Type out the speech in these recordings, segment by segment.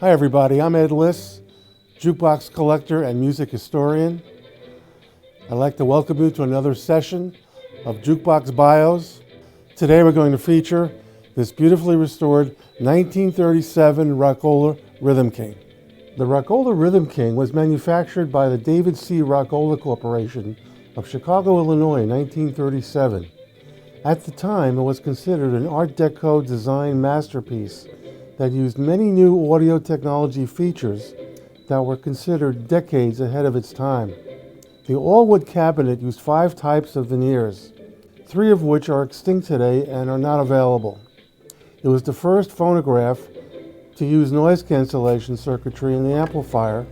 Hi everybody, I'm Ed Liss, Jukebox collector and music historian. I'd like to welcome you to another session of Jukebox BIOS. Today we're going to feature this beautifully restored 1937 Rockola Rhythm King. The Rockola Rhythm King was manufactured by the David C. Rockola Corporation of Chicago, Illinois in 1937. At the time, it was considered an Art Deco design masterpiece that used many new audio technology features that were considered decades ahead of its time. The all-wood cabinet used 5 types of veneers, 3 of which are extinct today and are not available. It was the first phonograph to use noise cancellation circuitry in the amplifier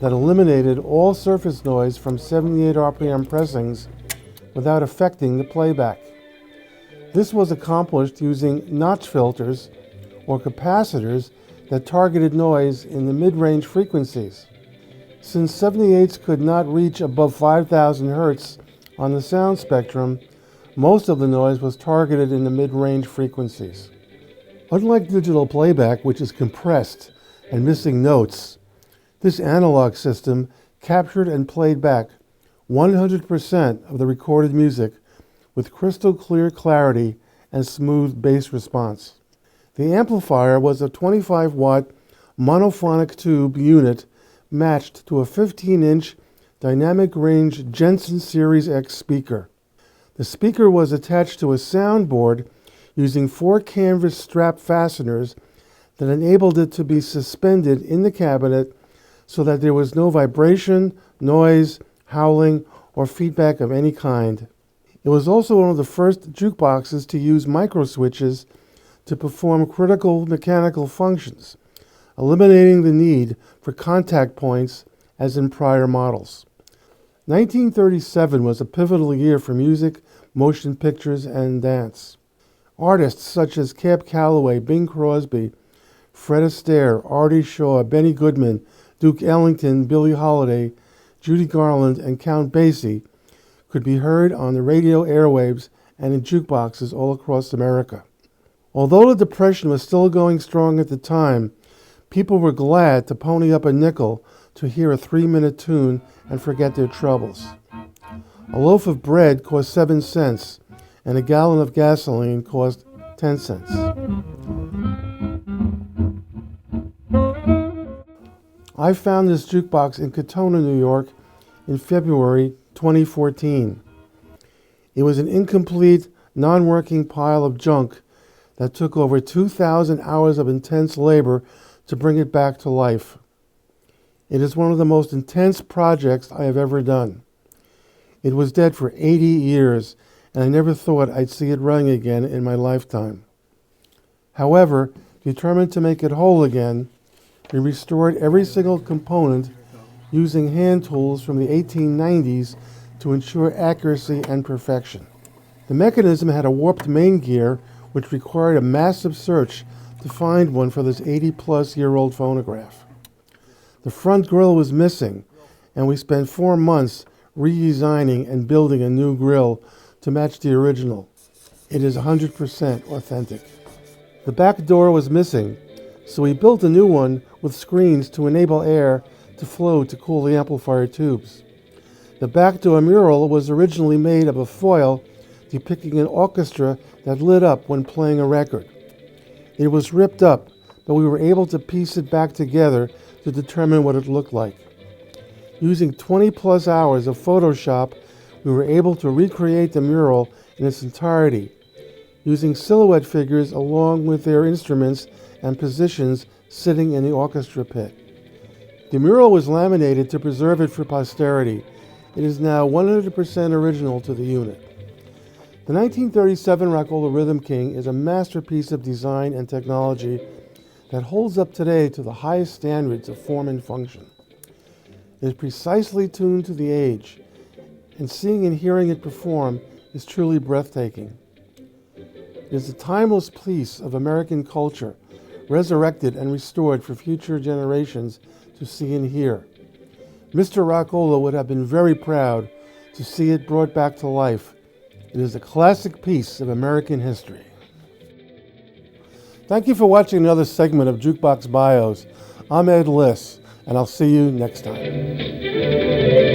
that eliminated all surface noise from 78 RPM pressings without affecting the playback. This was accomplished using notch filters or capacitors that targeted noise in the mid-range frequencies. Since 78s could not reach above 5,000 Hz on the sound spectrum, most of the noise was targeted in the mid-range frequencies. Unlike digital playback, which is compressed and missing notes, this analog system captured and played back 100% of the recorded music with crystal clear clarity and smooth bass response. The amplifier was a 25-watt monophonic tube unit matched to a 15-inch dynamic range Jensen Series X speaker. The speaker was attached to a soundboard using 4 canvas strap fasteners that enabled it to be suspended in the cabinet so that there was no vibration, noise, howling, or feedback of any kind. It was also one of the first jukeboxes to use microswitches to perform critical mechanical functions, eliminating the need for contact points as in prior models. 1937 was a pivotal year for music, motion pictures, and dance. Artists such as Cab Calloway, Bing Crosby, Fred Astaire, Artie Shaw, Benny Goodman, Duke Ellington, Billie Holiday, Judy Garland, and Count Basie could be heard on the radio airwaves and in jukeboxes all across America. Although the Depression was still going strong at the time, people were glad to pony up a nickel to hear a 3-minute tune and forget their troubles. A loaf of bread cost 7 cents, and a gallon of gasoline cost 10 cents. I found this jukebox in Katona, New York in February 2014. It was an incomplete, non-working pile of junk that took over 2,000 hours of intense labor to bring it back to life. It is one of the most intense projects I have ever done. It was dead for 80 years, and I never thought I'd see it running again in my lifetime. However, determined to make it whole again, we restored every single component using hand tools from the 1890s to ensure accuracy and perfection. The mechanism had a warped main gear, which required a massive search to find one for this 80-plus-year-old phonograph. The front grille was missing, and we spent 4 months redesigning and building a new grille to match the original. It is 100% authentic. The back door was missing, so we built a new one with screens to enable air to flow to cool the amplifier tubes. The back door mural was originally made of a foil depicting an orchestra that lit up when playing a record. It was ripped up, but we were able to piece it back together to determine what it looked like. Using 20-plus hours of Photoshop, we were able to recreate the mural in its entirety, using silhouette figures along with their instruments and positions sitting in the orchestra pit. The mural was laminated to preserve it for posterity. It is now 100% original to the unit. The 1937 Rockola Rhythm King is a masterpiece of design and technology that holds up today to the highest standards of form and function. It is precisely tuned to the age, and seeing and hearing it perform is truly breathtaking. It is a timeless piece of American culture, resurrected and restored for future generations to see and hear. Mr. Rockola would have been very proud to see it brought back to life. It is a classic piece of American history. Thank you for watching another segment of Jukebox BIOS. I'm Ed Liss, and I'll see you next time.